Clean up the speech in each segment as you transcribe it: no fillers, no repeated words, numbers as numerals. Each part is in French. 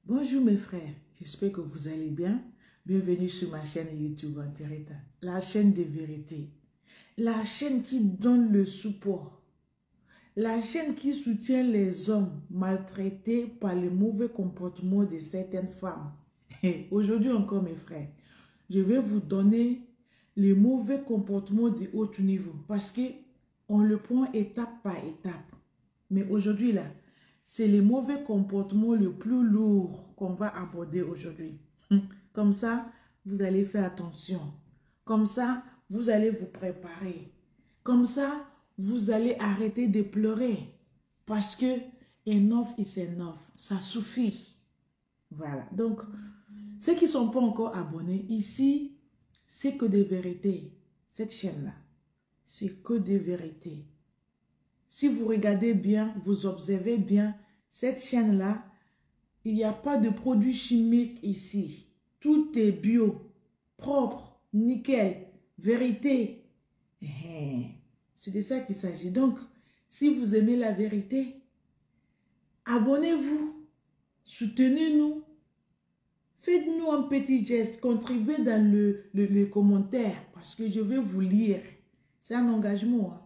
Bonjour mes frères, j'espère que vous allez bien. Bienvenue sur ma chaîne YouTube Antireta, la chaîne des vérités, la chaîne qui donne le support, la chaîne qui soutient les hommes maltraités par le mauvais comportement de certaines femmes. Et aujourd'hui encore mes frères, je vais vous donner les mauvais comportements de haut niveau parce que on le prend étape par étape. Mais aujourd'hui là, c'est les mauvais comportements le plus lourd qu'on va aborder aujourd'hui. Comme ça, vous allez faire attention. Comme ça, vous allez vous préparer. Comme ça, vous allez arrêter de pleurer. Parce que enough is enough. Ça suffit. Voilà. Donc, ceux qui ne sont pas encore abonnés, ici, c'est que des vérités. Cette chaîne-là, c'est que des vérités. Si vous regardez bien, vous observez bien, cette chaîne-là, il n'y a pas de produits chimiques ici. Tout est bio, propre, nickel, vérité. C'est de ça qu'il s'agit. Donc, si vous aimez la vérité, abonnez-vous, soutenez-nous, faites-nous un petit geste, contribuez dans le commentaire parce que je vais vous lire. C'est un engagement, hein.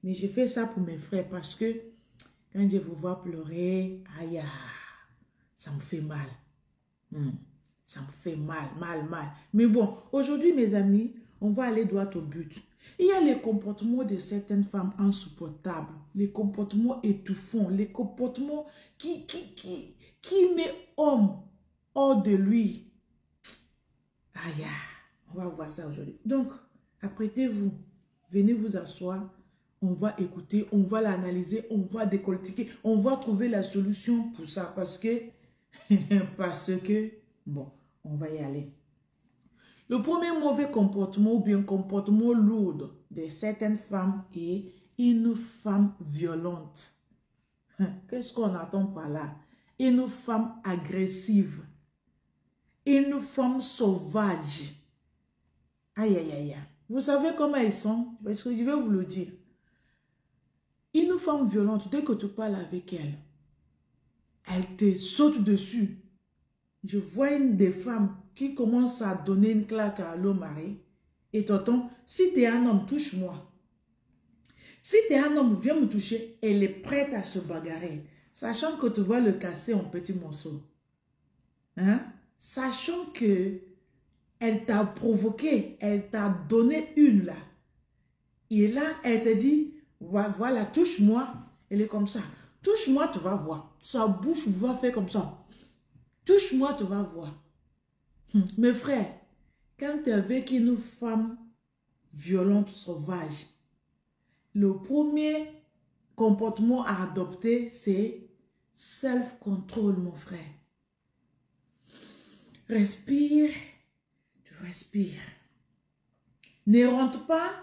Mais je fais ça pour mes frères parce que quand je vous vois pleurer, aïe, ça me fait mal. Ça me fait mal. Mais bon, aujourd'hui, mes amis, on va aller droit au but. Il y a les comportements de certaines femmes insupportables, les comportements étouffants, les comportements qui met homme hors de lui. Aïe, on va voir ça aujourd'hui. Donc, apprêtez-vous, venez vous asseoir. On va écouter, on va l'analyser, on va décortiquer, on va trouver la solution pour ça parce que, bon, on va y aller. Le premier mauvais comportement ou bien comportement lourd de certaines femmes est une femme violente. Qu'est-ce qu'on attend par là? Une femme agressive, une femme sauvage. Aïe, aïe, aïe. Vous savez comment elles sont? Parce que je vais vous le dire. Une femme violente, dès que tu parles avec elle, elle te saute dessus. Je vois une des femmes qui commence à donner une claque à l'homme mari. Et tonton, si tu es un homme, touche-moi. Si tu es un homme, viens me toucher. Elle est prête à se bagarrer. Sachant que tu vas le casser en petits morceaux. Hein? Sachant que elle t'a provoqué, elle t'a donné une là. Et là, elle te dit, voilà, touche-moi. Elle est comme ça. Touche-moi, tu vas voir. Sa bouche va faire comme ça. Touche-moi, tu vas voir. Mes frères, quand tu es avec une femme violente, sauvage, le premier comportement à adopter, c'est self-control, mon frère. Respire, tu respires. Ne rentre pas.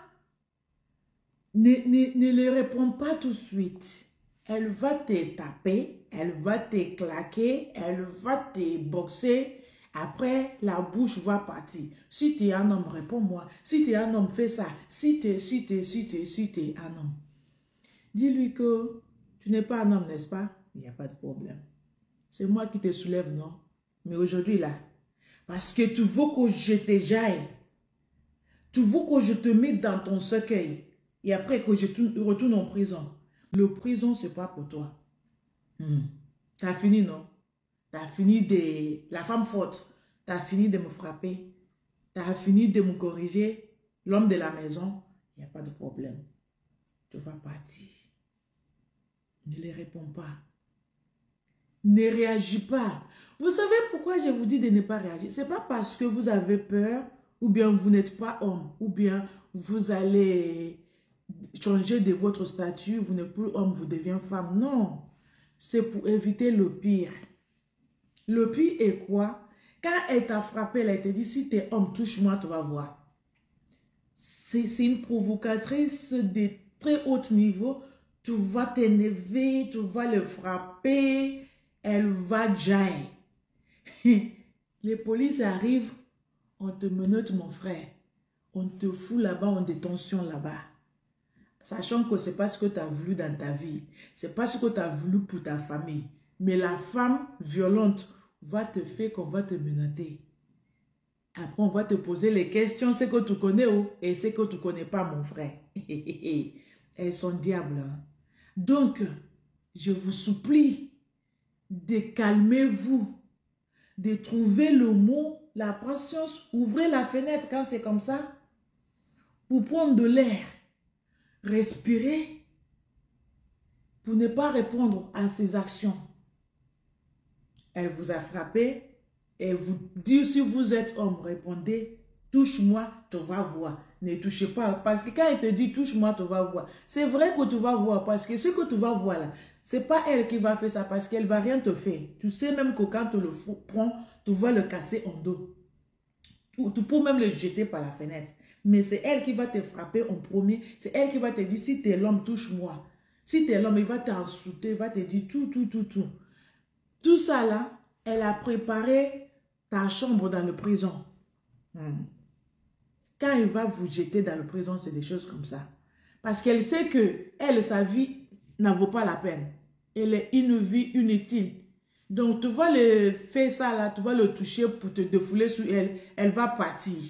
Ne les réponds pas tout de suite. Elle va te taper, elle va te claquer, elle va te boxer. Après, la bouche va partir. Si tu es un homme, réponds-moi. Si tu es un homme, fais ça. Si tu es un homme. Dis-lui que tu n'es pas un homme, n'est-ce pas? Il n'y a pas de problème. C'est moi qui te soulève, non? Mais aujourd'hui, là, parce que tu veux que je te jaille. Tu veux que je te mette dans ton cercueil. Et après que je retourne en prison. Le prison, ce n'est pas pour toi. Tu as fini, non? Tu as fini de... La femme forte. Tu as fini de me frapper. Tu as fini de me corriger. L'homme de la maison. Il n'y a pas de problème. Tu vas partir. Ne les réponds pas. Ne réagis pas. Vous savez pourquoi je vous dis de ne pas réagir? Ce n'est pas parce que vous avez peur, ou bien vous n'êtes pas homme, ou bien vous allez changer de votre statut, vous n'êtes plus homme, vous devenez femme. Non, c'est pour éviter le pire. Le pire est quoi? Quand elle t'a frappé, elle t'a dit, si tu es homme, touche-moi, tu vas voir. C'est une provocatrice de très haut niveau. Tu vas t'énerver, tu vas le frapper, elle va jaillir. Les polices arrivent, on te menotte, mon frère. On te fout là-bas en détention là-bas. Sachant que ce n'est pas ce que tu as voulu dans ta vie. Ce n'est pas ce que tu as voulu pour ta famille. Mais la femme violente va te faire qu'on va te menotter. Après, on va te poser les questions, ce que tu connais et ce que tu ne connais pas, mon frère. Elles sont diables. Hein? Donc, je vous supplie de calmer-vous, de trouver le mot, la patience, ouvrez la fenêtre quand c'est comme ça, pour prendre de l'air, respirer, pour ne pas répondre à ses actions. Elle vous a frappé et vous dit si vous êtes homme, répondez, touche-moi, tu vas voir. Ne touchez pas, parce que quand elle te dit touche-moi, tu vas voir, c'est vrai que tu vas voir, parce que ce que tu vas voir là, c'est pas elle qui va faire ça, parce qu'elle va rien te faire. Tu sais même que quand tu le prends, tu vas le casser en deux. Tu peux même le jeter par la fenêtre. Mais c'est elle qui va te frapper en premier. C'est elle qui va te dire, si tu es l'homme, touche-moi. Si tu es l'homme, il va t'insulter, il va te dire tout. Tout ça là, elle a préparé ta chambre dans la prison. Quand il va vous jeter dans la prison, c'est des choses comme ça. Parce qu'elle sait que elle, sa vie n'en vaut pas la peine. Elle est une vie inutile. Donc, tu vas le faire ça là, tu vas le toucher pour te défouler sur elle. Elle va partir.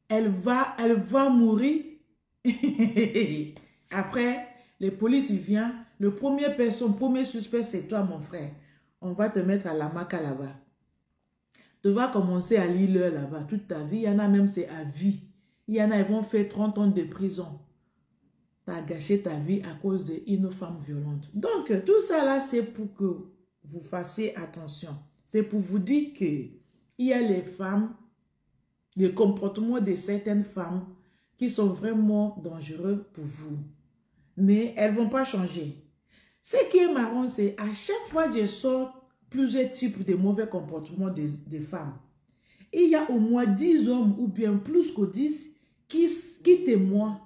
Elle va mourir. Après, les polices viennent. Le premier suspect, c'est toi, mon frère. On va te mettre à la maca là-bas. Tu vas commencer à lire l'heure là-bas toute ta vie. Il y en a même, c'est à vie. Il y en a, ils vont faire 30 ans de prison. Tu as gâché ta vie à cause d'une femme violente. Donc, tout ça là, c'est pour que vous fassiez attention. C'est pour vous dire qu'il y a les femmes, les comportements de certaines femmes qui sont vraiment dangereux pour vous. Mais elles ne vont pas changer. Ce qui est marrant, c'est à chaque fois que je sors plusieurs types de mauvais comportements des femmes, il y a au moins 10 hommes ou bien plus que 10 qui témoignent,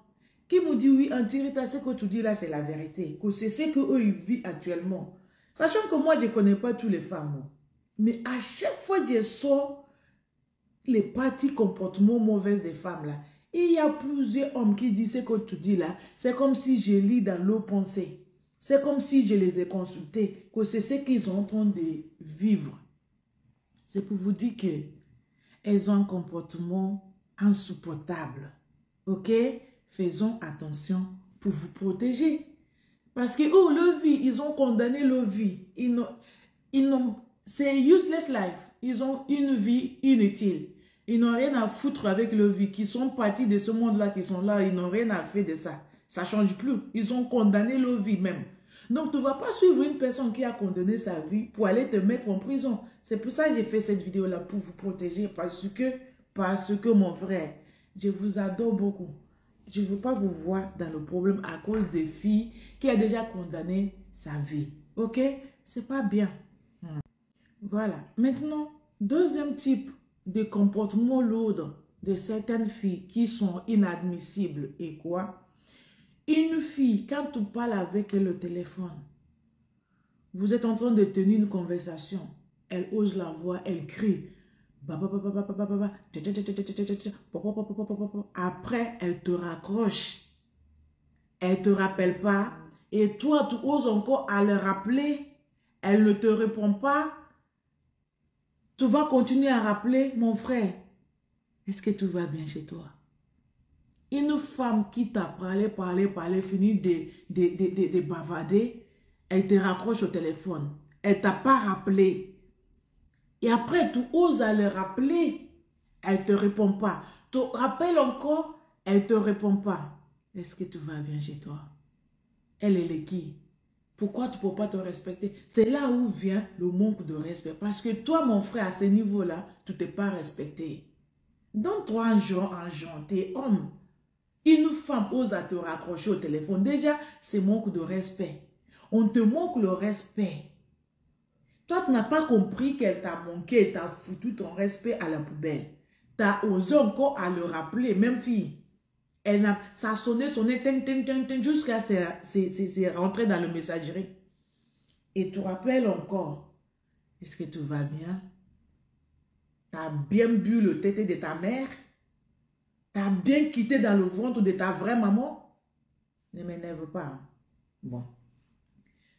qui me disent oui, Antirita, ce que tu dis là, c'est la vérité, que c'est ce qu'eux ils vivent actuellement. Sachant que moi, je ne connais pas toutes les femmes. Mais à chaque fois que je sors les parties comportements mauvais des femmes là, il y a plusieurs hommes qui disent ce que tu dis là, c'est comme si je lis dans leur pensée. C'est comme si je les ai consultés, que c'est ce qu'ils sont en train de vivre. C'est pour vous dire qu'elles ont un comportement insupportable. Ok? Faisons attention pour vous protéger. Parce que, oh, leur vie, ils ont condamné leur vie. C'est useless life. Ils ont une vie inutile. Ils n'ont rien à foutre avec leur vie. Qui sont partis de ce monde-là, qui sont là, ils n'ont rien à faire de ça. Ça ne change plus. Ils ont condamné leur vie même. Donc, tu ne vas pas suivre une personne qui a condamné sa vie pour aller te mettre en prison. C'est pour ça que j'ai fait cette vidéo-là, pour vous protéger. Parce que, mon frère, je vous adore beaucoup. Je ne veux pas vous voir dans le problème à cause des filles qui a déjà condamné sa vie. Ok? C'est pas bien. Voilà. Maintenant, deuxième type de comportement lourd de certaines filles qui sont inadmissibles. Et quoi? Une fille, quand tu parles avec elle au téléphone, vous êtes en train de tenir une conversation, elle ose la voix, elle crie. Après, elle te raccroche. Elle ne te rappelle pas. Et toi, tu oses encore à le rappeler. Elle ne te répond pas. Tu vas continuer à rappeler, mon frère. Est-ce que tout va bien chez toi? Une femme qui t'a parlé, fini de bavarder, elle te raccroche au téléphone. Elle ne t'a pas rappelé. Et après, tu oses à le rappeler. Elle ne te répond pas. Tu rappelles encore, elle ne te répond pas. Est-ce que tout va bien chez toi? Elle est qui? Pourquoi tu ne peux pas te respecter? C'est là où vient le manque de respect. Parce que toi, mon frère, à ce niveau-là, tu ne t'es pas respecté. Donne-toi un genre, tu es homme. Une femme ose à te raccrocher au téléphone. Déjà, c'est manque de respect. On te manque le respect. Toi, tu n'as pas compris qu'elle t'a manqué et t'a foutu ton respect à la poubelle. Tu as osé encore à le rappeler, même fille. Ça a sonné, jusqu'à c'est rentré dans le messagerie. Et tu rappelles encore, est-ce que tout va bien? Tu as bien bu le tété de ta mère? Tu as bien quitté dans le ventre de ta vraie maman? Ne m'énerve pas. Bon.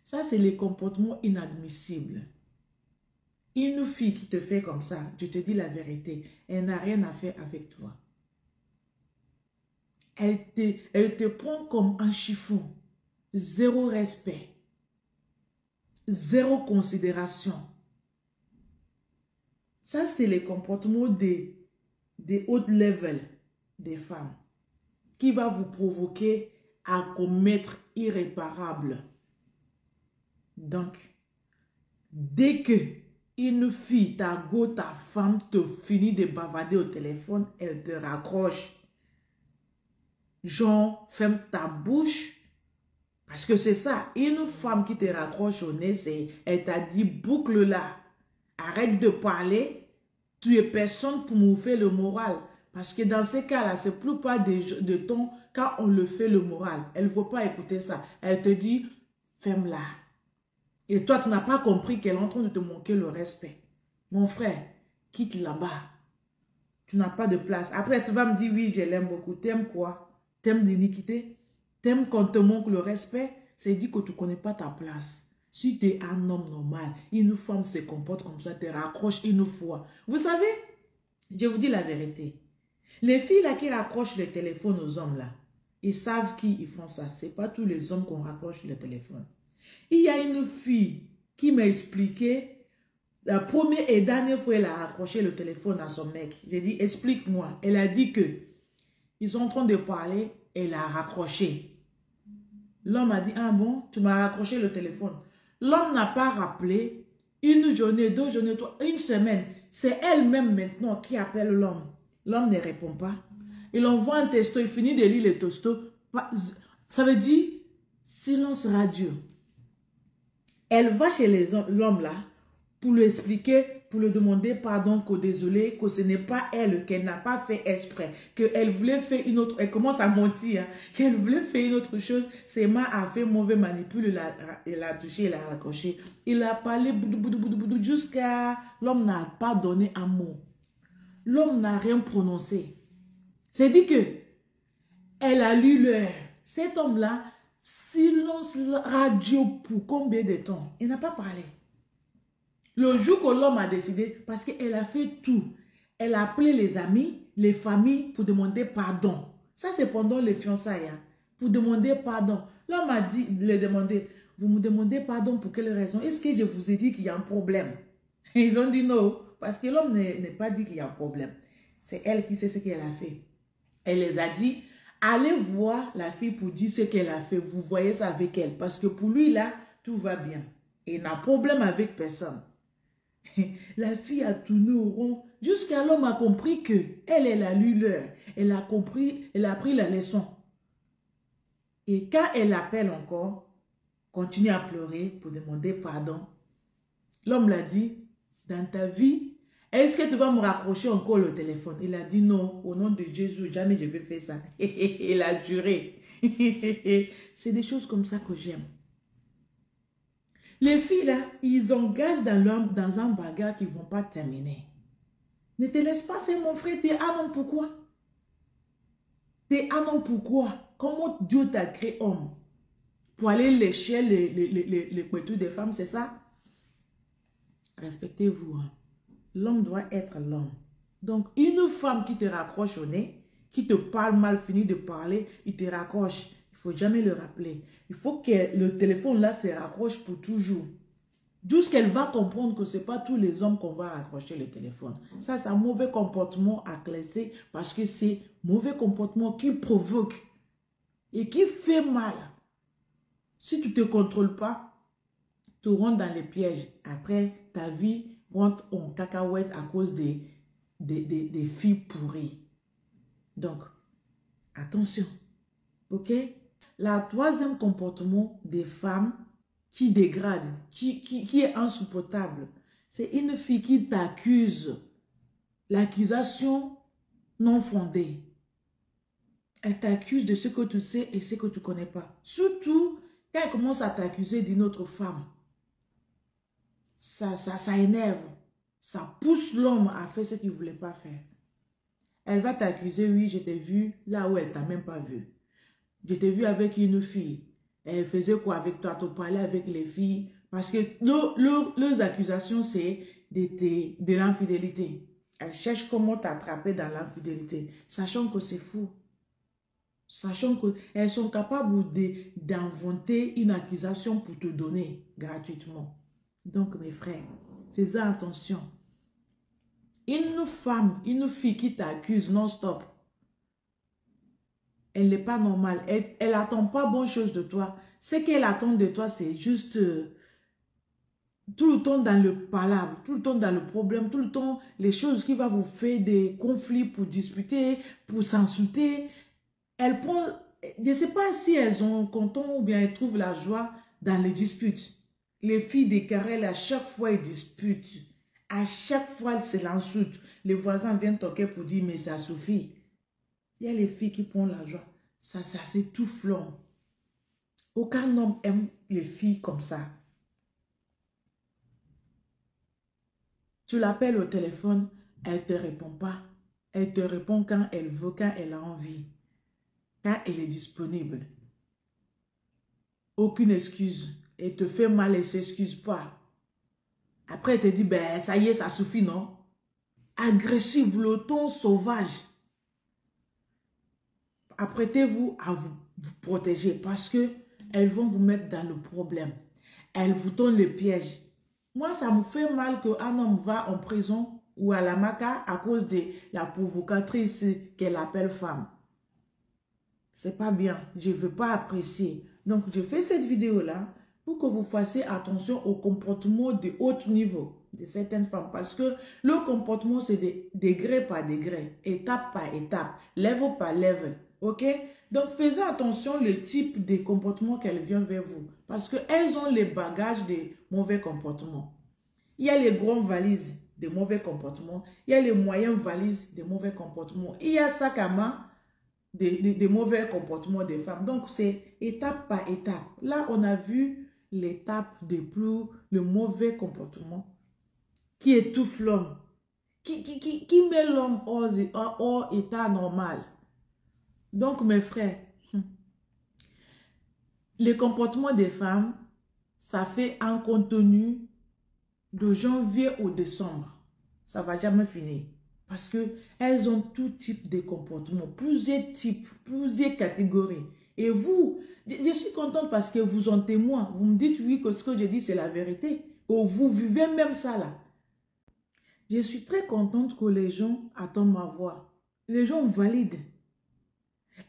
Ça, c'est les comportements inadmissibles. Une fille qui te fait comme ça, je te dis la vérité, elle n'a rien à faire avec toi. Elle te prend comme un chiffon. Zéro respect. Zéro considération. Ça, c'est les comportements des hautes levels des femmes qui va vous provoquer à commettre irréparable. Donc, dès que une fille, ta go, ta femme te finit de bavarder au téléphone, elle te raccroche. Genre, ferme ta bouche. Parce que c'est ça, une femme qui te raccroche au nez, elle t'a dit boucle là. Arrête de parler, tu es personne pour me faire le moral. Parce que dans ces cas-là, c'est plus pas de ton quand on le fait le moral. Elle ne veut pas écouter ça. Elle te dit, ferme-la. Et toi, tu n'as pas compris qu'elle est en train de te manquer le respect. Mon frère, quitte là-bas. Tu n'as pas de place. Après, tu vas me dire, oui, je l'aime beaucoup. T'aimes quoi? T'aimes l'iniquité? T'aimes qu'on te manque le respect? C'est dit que tu ne connais pas ta place. Si tu es un homme normal, une femme se comporte comme ça, te raccroche une fois. Vous savez, je vous dis la vérité. Les filles là qui raccrochent le téléphone aux hommes là, ils savent qui ils font ça. Ce n'est pas tous les hommes qu'on raccroche le téléphone. Il y a une fille qui m'a expliqué, la première et dernière fois elle a raccroché le téléphone à son mec. J'ai dit, explique-moi. Elle a dit que ils sont en train de parler, elle a raccroché. L'homme a dit, ah bon, tu m'as raccroché le téléphone. L'homme n'a pas rappelé une journée, 2 journées, 3, une semaine. C'est elle-même maintenant qui appelle l'homme. L'homme ne répond pas. Il envoie un texto, il finit de lire le texto. Ça veut dire silence radieux. Elle va chez l'homme là pour lui expliquer, pour lui demander pardon, que désolé, que ce n'est pas elle, qu'elle n'a pas fait exprès, qu'elle voulait faire une autre, elle commence à mentir, hein, qu'elle voulait faire une autre chose, c'est ma a fait mauvais manipule, il a touché, il a raccroché, il a parlé jusqu'à l'homme n'a pas donné un mot. L'homme n'a rien prononcé. C'est dit que elle a lu l'heure. Cet homme-là, silence radio pour combien de temps? Il n'a pas parlé. Le jour que l'homme a décidé, parce qu'elle a fait tout, elle a appelé les amis, les familles pour demander pardon. Ça, c'est pendant les fiançailles. Hein, pour demander pardon. L'homme a dit, les demander, vous me demandez pardon pour quelle raison? Est-ce que je vous ai dit qu'il y a un problème? Ils ont dit non, parce que l'homme n'est pas dit qu'il y a un problème. C'est elle qui sait ce qu'elle a fait. Elle les a dit, allez voir la fille pour dire ce qu'elle a fait. Vous voyez ça avec elle. Parce que pour lui, là, tout va bien. Il n'a problème avec personne. La fille a tourné au rond jusqu'à l'homme a compris que elle a lu l'heure. Elle a compris, elle a pris la leçon. Et quand elle appelle encore, continue à pleurer pour demander pardon. L'homme l'a dit, dans ta vie, est-ce que tu vas me raccrocher encore le téléphone? Il a dit non, au nom de Jésus, jamais je vais faire ça. Il a juré. C'est des choses comme ça que j'aime. Les filles là, ils engagent dans un bagarre qui ne vont pas terminer. Ne te laisse pas faire mon frère, t'es un homme pourquoi? T'es un homme pourquoi? Comment Dieu t'a créé homme? Pour aller lécher les couetous des femmes, c'est ça? Respectez-vous. Hein. L'homme doit être l'homme. Donc, une femme qui te raccroche au nez, qui te parle mal, finit de parler, il te raccroche. Il ne faut jamais le rappeler. Il faut que le téléphone là se raccroche pour toujours. Jusqu'elle va comprendre que ce n'est pas tous les hommes qu'on va raccrocher le téléphone. Ça, c'est un mauvais comportement à classer parce que c'est mauvais comportement qui provoque et qui fait mal. Si tu ne te contrôles pas, tu rentres dans les pièges. Après, ta vie rentre en cacahuète à cause des filles pourries. Donc, attention. Ok? La troisième comportement des femmes qui dégrade, qui est insupportable, c'est une fille qui t'accuse. L'accusation non fondée. Elle t'accuse de ce que tu sais et ce que tu ne connais pas. Surtout quand elle commence à t'accuser d'une autre femme. Ça énerve. Ça pousse l'homme à faire ce qu'il ne voulait pas faire. Elle va t'accuser, oui, je t'ai vu là où elle ne t'a même pas vu. Je t'ai vu avec une fille. Elle faisait quoi avec toi? Tu parlais avec les filles. Parce que leurs accusations, c'est de l'infidélité. Elles cherchent comment t'attraper dans l'infidélité, sachant que c'est fou. Sachant qu'elles sont capables d'inventer une accusation pour te donner gratuitement. Donc, mes frères, faites attention. Une femme, une fille qui t'accuse non-stop, elle n'est pas normale. Elle n'attend pas bonne chose de toi. Ce qu'elle attend de toi, c'est juste tout le temps dans le palabre, tout le temps dans le problème, tout le temps les choses qui vont vous faire des conflits pour disputer, pour s'insulter. Elle prend, je ne sais pas si elles ont content ou bien elles trouvent la joie dans les disputes. Les filles des querelles, à chaque fois, elles disputent. À chaque fois, c'est l'insulte. Les voisins viennent toquer pour dire, mais ça suffit. Il y a les filles qui prennent la joie. Ça c'est tout flon. Aucun homme aime les filles comme ça. Tu l'appelles au téléphone, elle ne te répond pas. Elle te répond quand elle veut, quand elle a envie. Quand elle est disponible. Aucune excuse. Elle te fait mal, elle ne s'excuse pas. Après, elle te dit, ben ça y est, ça suffit, non? Agressif, le ton sauvage. Apprêtez-vous à vous protéger parce que elles vont vous mettre dans le problème. Elles vous donnent le piège. Moi, ça me fait mal qu'un homme va en prison ou à la maca à cause de la provocatrice qu'elle appelle femme. C'est pas bien. Je ne veux pas apprécier. Donc, je fais cette vidéo-là pour que vous fassiez attention au comportement de haut niveau de certaines femmes. Parce que le comportement, c'est de degré par degré, étape par étape, level par level. OK? Donc, faites attention le type de comportement qu'elles viennent vers vous. Parce qu'elles ont les bagages des mauvais comportements. Il y a les grandes valises de mauvais comportements. Il y a les moyennes valises de mauvais comportements. Il y a sac à main des mauvais comportements des femmes. Donc, c'est étape par étape. Là, on a vu l'étape de plus, le mauvais comportement qui étouffe l'homme, qui met l'homme hors état normal. Donc, mes frères, le comportement des femmes, ça fait un contenu de janvier au décembre. Ça ne va jamais finir. Parce qu'elles ont tout type de comportement, plusieurs types, plusieurs catégories. Et vous, je suis contente parce que vous en témoin. Vous me dites oui que ce que je dis c'est la vérité. Ou vous vivez même ça là. Je suis très contente que les gens attendent ma voix. Les gens valident.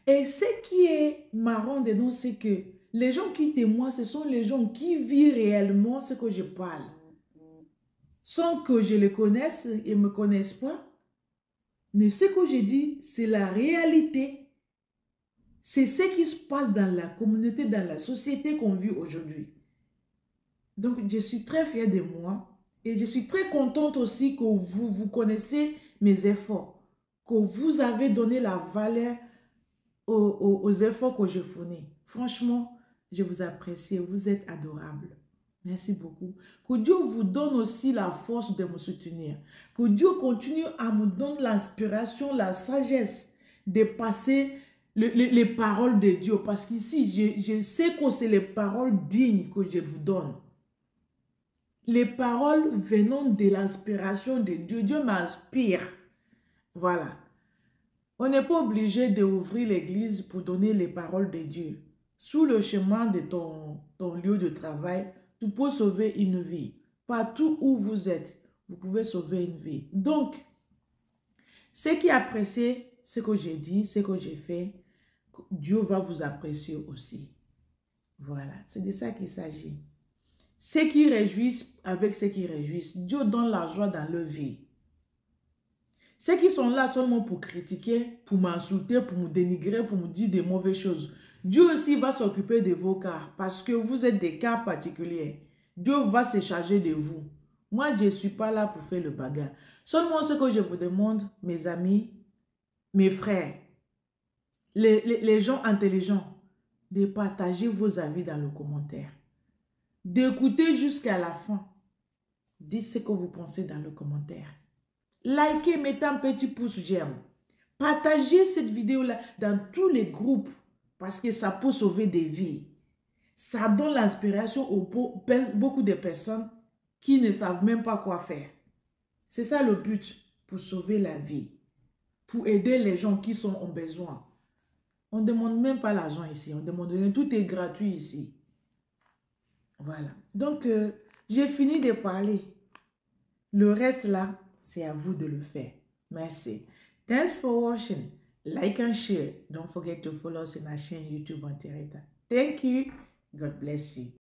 Et ce qui est marrant dedans, c'est que les gens qui témoignent, ce sont les gens qui vivent réellement ce que je parle. Sans que je les connaisse et ne me connaissent pas. Mais ce que je dis, c'est la réalité. C'est ce qui se passe dans la communauté, dans la société qu'on vit aujourd'hui. Donc, je suis très fière de moi. Et je suis très contente aussi que vous connaissez mes efforts. Que vous avez donné la valeur aux efforts que je fournis. Franchement, je vous apprécie. Vous êtes adorables. Merci beaucoup. Que Dieu vous donne aussi la force de me soutenir. Que Dieu continue à me donner l'inspiration, la sagesse de passer les paroles de Dieu. Parce qu'ici, je sais que c'est les paroles dignes que je vous donne. Les paroles venant de l'inspiration de Dieu. Dieu m'inspire. Voilà. On n'est pas obligé d'ouvrir l'église pour donner les paroles de Dieu. Sous le chemin de ton lieu de travail, tu peux sauver une vie. Partout où vous êtes, vous pouvez sauver une vie. Donc, ceux qui apprécient ce que j'ai dit, ce que j'ai fait, Dieu va vous apprécier aussi. Voilà, c'est de ça qu'il s'agit. Ceux qui réjouissent avec ceux qui réjouissent, Dieu donne la joie dans leur vie. Ceux qui sont là seulement pour critiquer, pour m'insulter, pour me dénigrer, pour me dire des mauvaises choses, Dieu aussi va s'occuper de vos cas parce que vous êtes des cas particuliers. Dieu va se charger de vous. Moi, je ne suis pas là pour faire le bagarre. Seulement ce que je vous demande, mes amis, mes frères, les gens intelligents, de partager vos avis dans le commentaire. D'écouter jusqu'à la fin. Dites ce que vous pensez dans le commentaire. Likez, mettez un petit pouce j'aime. Partagez cette vidéo-là dans tous les groupes parce que ça peut sauver des vies. Ça donne l'inspiration aux beaucoup de personnes qui ne savent même pas quoi faire. C'est ça le but, pour sauver la vie, pour aider les gens qui sont en besoin. On ne demande même pas l'argent ici, on demande rien, tout est gratuit ici. Voilà. Donc, j'ai fini de parler. Le reste là, c'est à vous de le faire. Merci. Thanks for watching. Like and share. Don't forget to follow us in our chain YouTube on Tereta. Thank you. God bless you.